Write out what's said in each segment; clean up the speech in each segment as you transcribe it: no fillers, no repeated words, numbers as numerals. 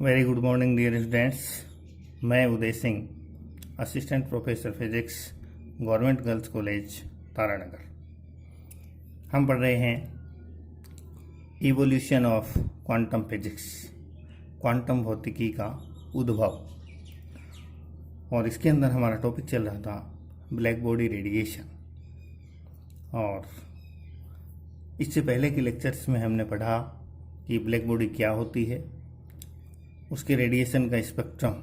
Very good morning dear students. मैं Uday Singh, assistant professor physics, government girls college Taranagar. हम पढ़ रहे हैं evolution of quantum physics, quantum भौतिकी का उद्भव। और इसके अंदर हमारा टॉपिक चल रहा था ब्लैक बॉडी रेडिएशन। और इससे पहले के लेक्चर्स में हमने पढ़ा कि ब्लैक बॉडी क्या होती है, उसके रेडिएशन का स्पेक्ट्रम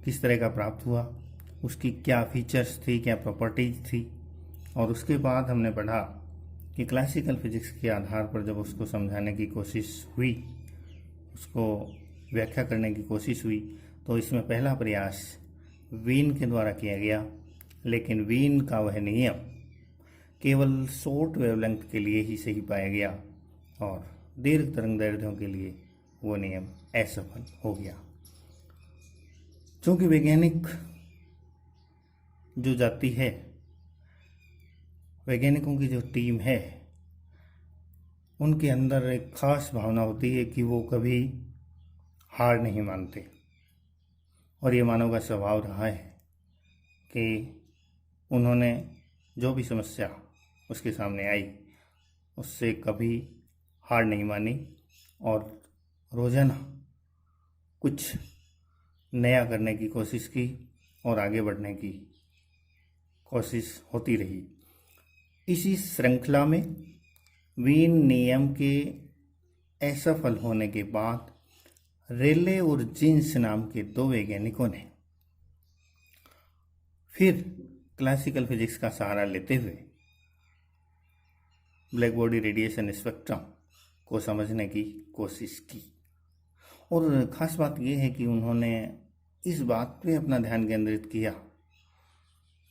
किस तरह का प्राप्त हुआ, उसकी क्या फीचर्स थी, क्या प्रॉपर्टीज थी। और उसके बाद हमने पढ़ा कि क्लासिकल फिजिक्स के आधार पर जब उसको समझाने की कोशिश हुई, उसको व्याख्या करने की कोशिश हुई, तो इसमें पहला प्रयास वीन के द्वारा किया गया। लेकिन वीन का वह नियम केवल शॉर्ट वेवलेंथ के लिए ही सही पाया गया और दीर्घ तरंग दैर्ध्यों के लिए वो नियम असफल हो गया। क्योंकि वैज्ञानिक जो जाति है, वैज्ञानिकों की जो टीम है, उनके अंदर एक खास भावना होती है कि वो कभी हार नहीं मानते। और ये मानव का स्वभाव रहा है कि उन्होंने जो भी समस्या उसके सामने आई, उससे कभी हार नहीं मानी और रोज़ाना कुछ नया करने की कोशिश की और आगे बढ़ने की कोशिश होती रही। इसी श्रृंखला में वीन नियम के असफल होने के बाद रेले और जीन्स नाम के दो वैज्ञानिकों ने फिर क्लासिकल फिजिक्स का सहारा लेते हुए ब्लैक बॉडी रेडिएशन स्पेक्ट्रम को समझने की कोशिश की। और ख़ास बात यह है कि उन्होंने इस बात पे अपना ध्यान केंद्रित किया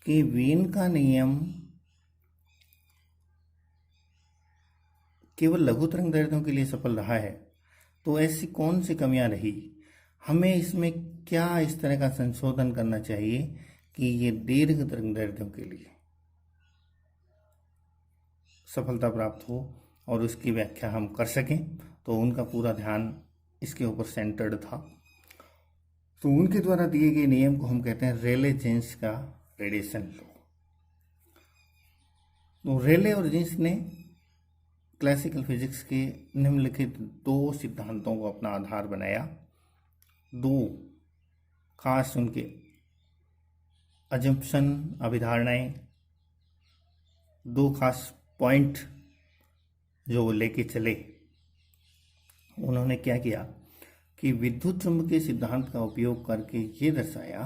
कि वीन का नियम केवल लघु तरंग दैर्ध्यों के लिए सफल रहा है, तो ऐसी कौन सी कमियां रही, हमें इसमें क्या इस तरह का संशोधन करना चाहिए कि ये दीर्घ तरंग दैर्ध्यों के लिए सफलता प्राप्त हो और उसकी व्याख्या हम कर सकें। तो उनका पूरा ध्यान इसके ऊपर सेंटर्ड था। तो उनके द्वारा दिए गए नियम को हम कहते हैं रेले जीन्स का रेडिएशन लॉ। तो रेले और जीन्स ने क्लासिकल फिजिक्स के निम्नलिखित दो सिद्धांतों को अपना आधार बनाया। दो खास उनके अजम्पशन, अभिधारणाएं, दो खास पॉइंट जो वो लेके चले। उन्होंने क्या किया कि विद्युत चुंबकीय सिद्धांत का उपयोग करके ये दर्शाया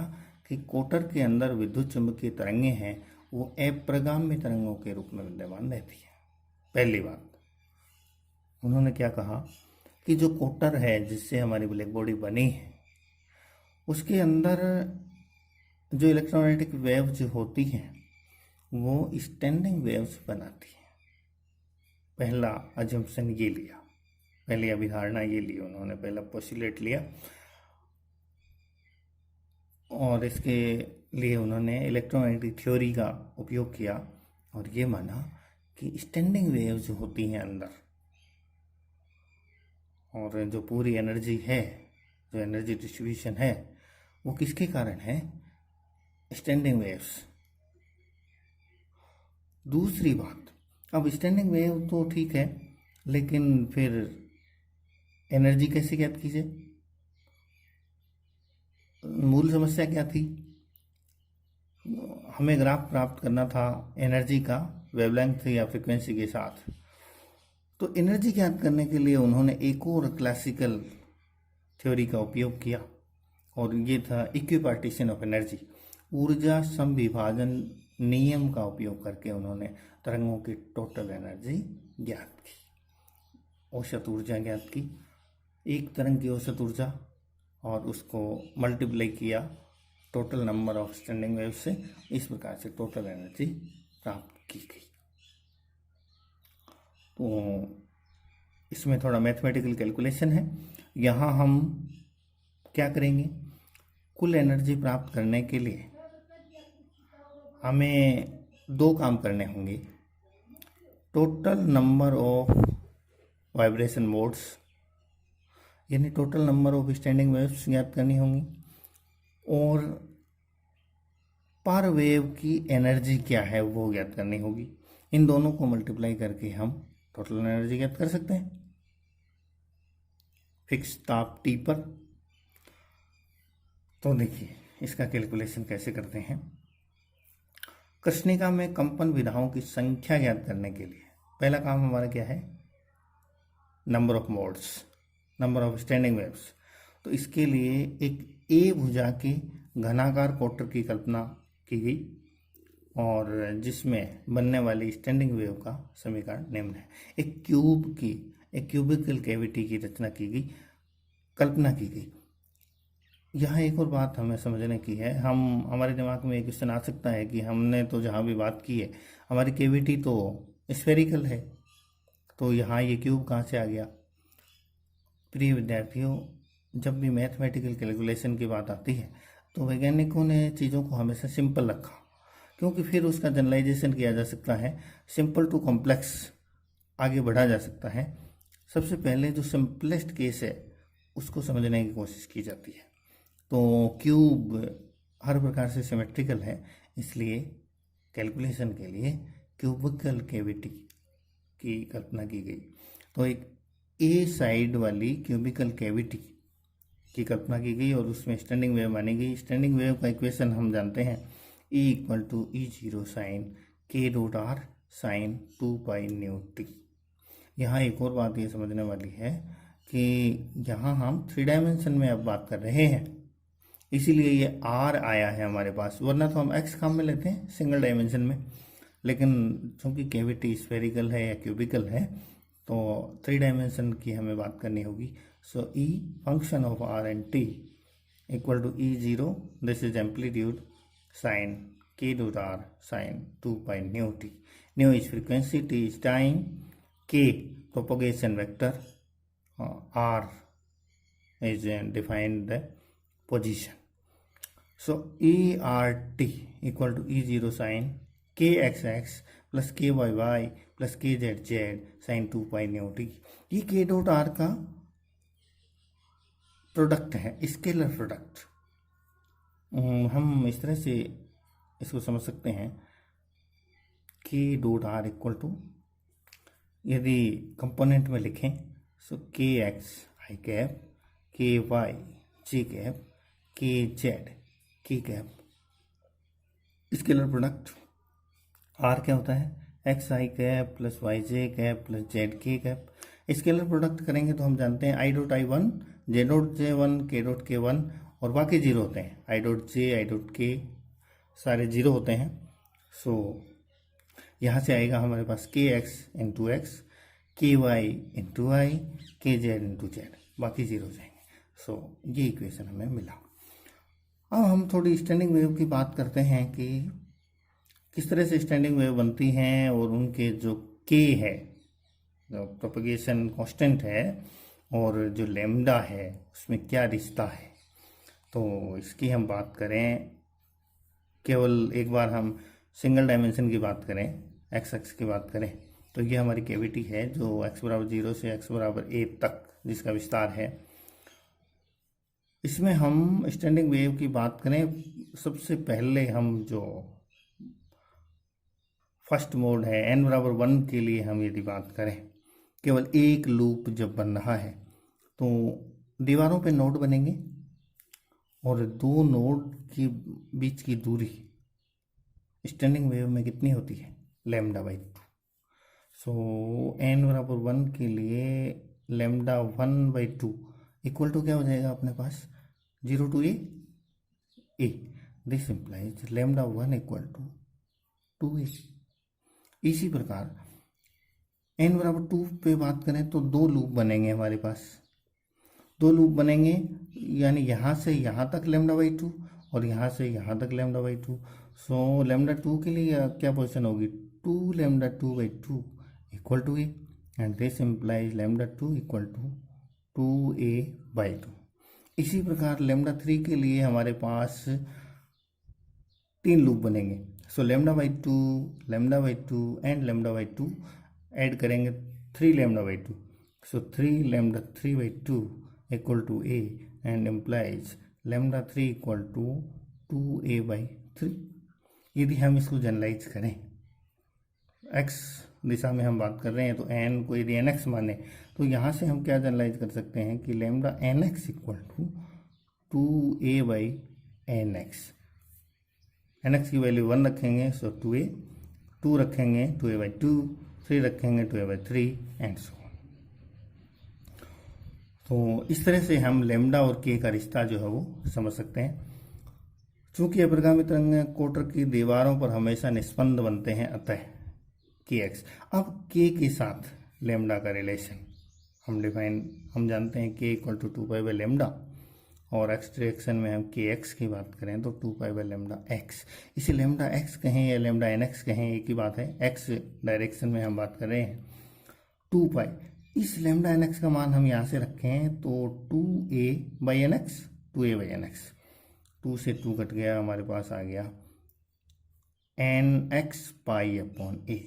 कि कोटर के अंदर विद्युत चुंबकीय तरंगें हैं, वो अप्रगामी तरंगों के रूप में विद्यमान रहती है। पहली बात, उन्होंने क्या कहा कि जो कोटर है जिससे हमारी ब्लैक बॉडी बनी है, उसके अंदर जो इलेक्ट्रोमैग्नेटिक वेव्स होती हैं वो स्टैंडिंग वेव्स बनाती हैं। पहला अजम्पशन ये लिया, पहली अभिधारणा ये ली उन्होंने, पहला पोस्टुलेट लिया। और इसके लिए उन्होंने इलेक्ट्रोमैग्नेटिक थ्योरी का उपयोग किया और ये माना कि स्टैंडिंग वेव्स जो होती हैं अंदर, और जो पूरी एनर्जी है, जो एनर्जी डिस्ट्रीब्यूशन है, वो किसके कारण है? Standing waves. दूसरी बात, अब स्टैंडिंग वेव तो ठीक है, लेकिन फिर एनर्जी कैसे ज्ञात कीजिए? मूल समस्या क्या थी? हमें ग्राफ प्राप्त करना था एनर्जी का वेवलेंथ या फ्रीक्वेंसी के साथ। तो एनर्जी ज्ञात करने के लिए उन्होंने एक और क्लासिकल थ्योरी का उपयोग किया और ये था इक्विपार्टीशन ऑफ एनर्जी। ऊर्जा समविभाजन नियम का उपयोग करके उन्होंने तरंगों की टोटल एनर्जी ज्ञात की, औसत ऊर्जा ज्ञात की, एक तरंग की औसत ऊर्जा, और उसको मल्टीप्लाई किया total number of standing wave से। इस प्रकार से टोटल एनर्जी प्राप्त की गई। तो इसमें थोड़ा मैथमेटिकल कैलकुलेशन है। यहाँ हम क्या करेंगे? कुल एनर्जी प्राप्त करने के लिए हमें दो काम करने होंगे। Total number of vibration modes यानी total number of standing waves ज्ञात करनी होंगी, और पर वेव की एनर्जी क्या है वो ज्ञात करनी होगी। इन दोनों को मल्टीप्लाई करके हम टोटल एनर्जी ज्ञात कर सकते हैं फिक्स ताप T पर। तो देखिए इसका कैलकुलेशन कैसे करते हैं। कृष्णिका में कंपन विधाओं की संख्या ज्ञात करने के लिए पहला काम हमारा क्या है, number of modes, number of standing waves. तो इसके लिए एक ए भुजा के घनाकार क्वार्टर की कल्पना की गई, और जिसमें बनने वाली स्टैंडिंग वेव का समीकरण निम्न है। एक क्यूबिकल कैविटी की रचना की गई, कल्पना की गई। यहाँ एक और बात हमें समझने की है, हमारे दिमाग में एक क्वेश्चन आ सकता है कि हमने तो जहाँ भी बात की है हमारी कैविटी तो स्फेरिकल है, तो यहाँ ये क्यूब कहाँ से आ गया। प्रिय विद्यार्थियों, जब भी मैथमेटिकल कैलकुलेशन की बात आती है तो वैज्ञानिकों ने चीज़ों को हमेशा सिंपल रखा, क्योंकि फिर उसका जनरलाइजेशन किया जा सकता है, सिंपल टू कॉम्प्लेक्स आगे बढ़ा जा सकता है। सबसे पहले जो सिंपलेस्ट केस है उसको समझने की कोशिश की जाती है। तो क्यूब हर प्रकार से सिमेट्रिकल है, इसलिए कैलकुलेशन के लिए क्यूबिकल कैविटी की कल्पना की गई। तो एक ए साइड वाली क्यूबिकल कैविटी की कल्पना की गई और उसमें स्टैंडिंग वेव मानी गई। स्टैंडिंग वेव का इक्वेशन हम जानते हैं, E = E0 sine k.r sine 2 pi nu t. यहाँ एक और बात ये समझने वाली है कि यहाँ हम 3 डायमेंशन में अब बात कर रहे हैं, इसीलिए ये r आया है हमारे पास, वरना तो हम x काम में लेते हैं सिंगल डायमेंशन में। लेकिन चूँकि कैविटी स्फेरिकल है या क्यूबिकल है तो 3 डायमेंशन की हमें बात करनी होगी। So E function of r and t = E0, this is amplitude sine k.r sine 2 pi nu t. Nu is frequency, t is time, k propagation vector, r is defined the position. So ERT = E0 sin kxx plus kyy plus kzz sin 2 pi nu T. ये k.r का product है, scalar product. हम इस तरह से इसको समझ सकते हैं k.r = यदि कंपोनेंट में लिखें सो kx i cap, ky j cap, kz k cap. Scalar product r क्या होता है, x i cap plus y j cap plus z k cap. Scalar product करेंगे तो हम जानते हैं i.i1 j.j1 k.k1 और बाकी जीरो होते हैं, i.j i.k सारे जीरो होते हैं। सो यहाँ से आएगा हमारे पास kx × x, ky × y, kz × z, बाकी जीरो हो जाएंगे। सो ये इक्वेशन हमें मिला। अब हम थोड़ी स्टैंडिंग वेव की बात करते हैं कि किस तरह से स्टैंडिंग वेव बनती हैं और उनके जो k है, जो प्रोपगेशन कांस्टेंट है, और जो लैम्डा है उसमें क्या रिश्ता है। तो इसकी हम बात करें, केवल एक बार हम सिंगल डायमेंशन की बात करें, एक्स एक्स की बात करें, तो ये हमारी कैविटी है जो x = 0 से x = a तक जिसका विस्तार है। इसमें हम स्टैंडिंग वेव की बात करें, सबसे पहले हम जो फर्स्ट मोड है n = 1 के लिए हम यदि बात करें, केवल एक लूप जब बन रहा है तो दीवारों पे नोड बनेंगे और दो नोड के बीच की दूरी स्टैंडिंग वेव में कितनी होती है, λ/2। सो n = 1 के लिए λ1/2 इक्वल टू क्या हो जाएगा अपने पास, 0 to a। This implies λ1 = 2a। इसी प्रकार n = 2 पे बात करें तो दो लूप बनेंगे हमारे पास, दो लूप बनेंगे, यानी यहाँ से यहाँ तक λ/2 और यहाँ से यहाँ तक λ/2। सो λ2 के लिए क्या पोजीशन होगी, 2λ2/2 equal to a, and this implies λ2 = 2a/2। इसी प्रकार λ3 के लिए हमारे पास तीन लूप बनेंगे। सो λ/2 एंड λ/2 ऐड करेंगे 3λ/2। सो 3λ3/2 equal to a and implies lambda 3 equal to 2a/3। यदि हम इसको जनरलाइज करें, x दिशा में हम बात कर रहे हैं, तो n को यदि nx माने तो यहाँ से हम क्या जनरलाइज कर सकते हैं कि lambda nx equal to 2a/nx। nx की वैल्यू 1 रखेंगे सो 2a, 2 रखेंगे 2a/2, 3 रखेंगे 2a/3 एंड सो। तो इस तरह से हम लैम्डा और के का रिश्ता जो है वो समझ सकते हैं। चूंकि अपरिगामी तरंग कोटर की दीवारों पर हमेशा निस्पंद बनते हैं, अतः kx। अब k के साथ लैम्डा का रिलेशन हम जानते हैं k इक्वल टू 2π/λ, और x डायरेक्शन में हम kx की बात करें तो 2π/λx। इसे लैम्डा x कहें या लैम्डा nx कहें, एक ही बात है। x डायरेक्शन में हम बात कर रहे हैं 2π। इस लैम्डा nx का मान हम यहाँ से रखें तो 2a/nx, 2a/nx, 2 से 2 कट गया, हमारे पास आ गया nx π/a।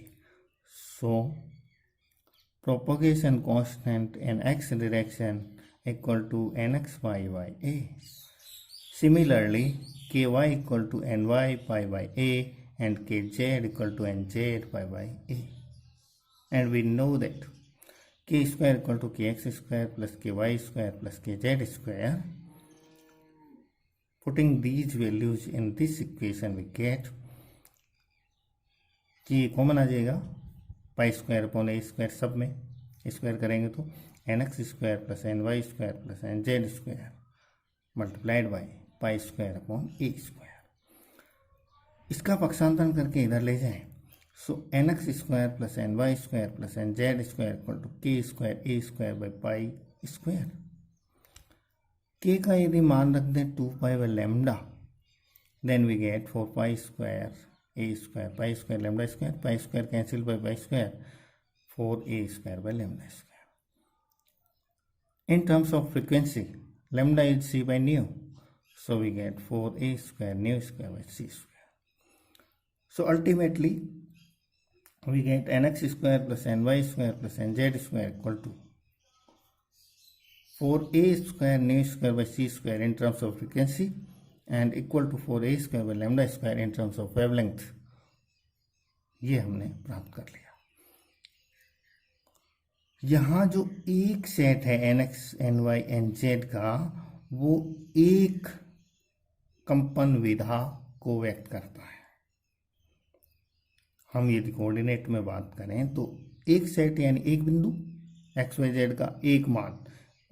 So propagation constant in x direction equal to nx π/a. Similarly, ky equal to ny π/a and kz equal to nz π/a. And we know that k square equal to kx square plus ky square plus kz square. Putting these values in this equation we get कि common आ जाएगा pi square upon a square, सब में square करेंगे तो nx square plus ny square plus nz square multiplied by pi square upon a square. इसका पक्षांतरण करके इधर ले जाएं, so nx square plus ny square plus nz square equal to k square a square by pi square. K का यदि मान रख दें 2π/λ, then we get 4π square a square pi square lambda square, pi square cancel by pi square, 4a square square. In terms of frequency, lambda is c by nu, so we get 4a square nu square by c square. So ultimately, we get nx square plus ny square plus nz square equal to 4a square nu square by c square in terms of frequency and equal to 4a square by lambda square in terms of wavelength। ये हमने प्राप्त कर लिया। यहाँ जो एक set है nx, ny, nz का, वो एक कंपन विधा को व्यक्त करता है। हम यदि कोऑर्डिनेट में बात करें तो एक सेट यानी एक बिंदु x, y, z का एक मान,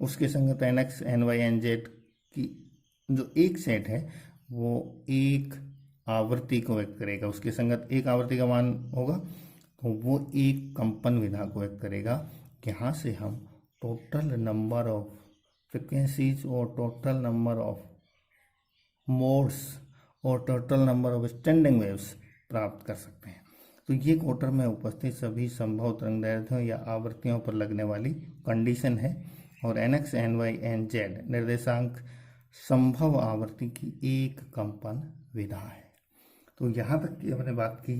उसके संगत nx, ny, nz की जो एक सेट है वो एक आवृत्ति को व्यक्त करेगा। उसके संगत एक आवृत्ति का मान होगा तो वो एक कंपन विधा को व्यक्त करेगा। यहाँ से हम टोटल नंबर ऑफ फ्रिक्वेंसीज और टोटल नंबर ऑफ मोड्स और total number of standing waves प्राप्त कर सकते हैं। तो ये कोटर में उपस्थित सभी संभव तरंगदैर्ध्यों या आवृत्तियों पर लगने वाली कंडीशन है, और nx, ny, nz निर्देशांक संभव आवृत्ति की एक कंपन विधा है। तो यहाँ तक की हमने बात की।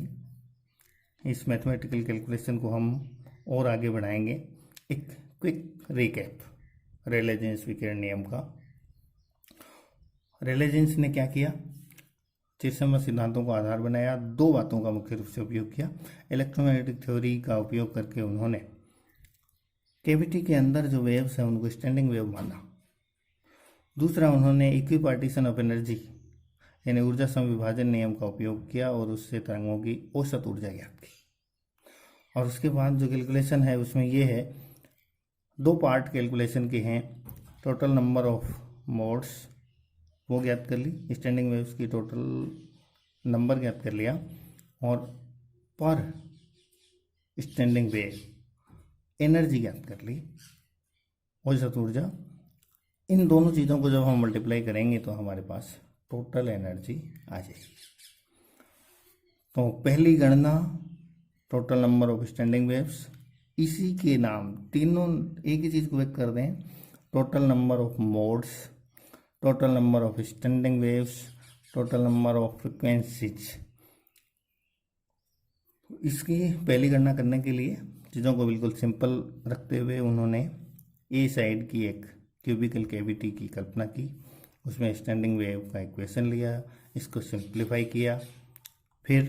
इस मैथमेटिकल कैलकुलेशन को हम और आगे बढ़ाएंगे। एक क्विक रिकैप रेले जीन्स विकिरण नियम का। रेले जीन्स ने क्या किया? चिरसमर सिद्धांतों को आधार बनाया, दो बातों का मुख्य रूप से उपयोग किया। इलेक्ट्रोमैग्नेटिक थ्योरी का उपयोग करके उन्होंने कैविटी के अंदर जो वेव्स हैं उनको स्टैंडिंग वेव माना। दूसरा, उन्होंने इक्विपार्टीशन ऑफ एनर्जी यानी ऊर्जा समविभाजन नियम का उपयोग किया और उससे तरंगों की औसत ऊर्जा ज्ञात की। और उसके बाद जो कैलकुलेशन है उसमें ये है, दो पार्ट कैलकुलेशन के हैं। टोटल नंबर ऑफ मोड्स वो ज्ञात कर ली, स्टैंडिंग वेव्स की टोटल नंबर ज्ञात कर लिया, और पर स्टैंडिंग वेव एनर्जी ज्ञात कर ली, औसत ऊर्जा। इन दोनों चीज़ों को जब हम मल्टीप्लाई करेंगे तो हमारे पास टोटल एनर्जी आ जाएगी। तो पहली गणना total number of standing waves, इसी के नाम तीनों एक ही चीज़ को व्यक्त कर दें, total number of modes, total number of standing waves, total number of frequencies. इसकी पहली गणना करने के लिए चीज़ों को बिल्कुल सिंपल रखते हुए उन्होंने ए साइड की एक क्यूबिकल कैविटी की कल्पना की, उसमें स्टैंडिंग वेव का इक्वेशन लिया, इसको सिंप्लीफाई किया, फिर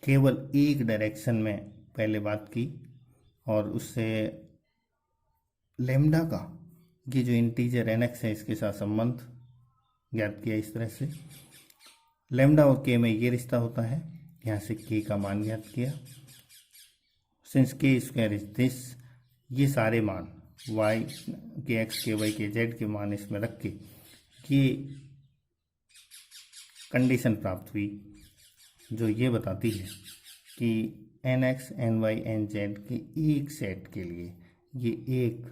केवल एक डायरेक्शन में पहले बात की और उससे लेम्डा का ये जो इंटीजर एनएक्स है इसके साथ संबंध ज्ञात किया। इस तरह से लेम्डा और के में ये रिश्ता होता है, यहाँ से के का मान ज्ञात किया। सिंस के स्क्वायर इज दिस, ये सारे मान वाई के एक्स के वाई के जेड के मान इसमें रख के ये कंडीशन प्राप्त हुई जो ये बताती है कि n x n y n z के एक सेट के लिए ये एक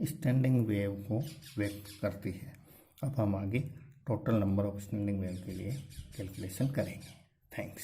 स्टैंडिंग वेव को व्यक्त करती है। अब हम आगे total number of standing wave के लिए कैलकुलेशन करेंगे। थैंक्स।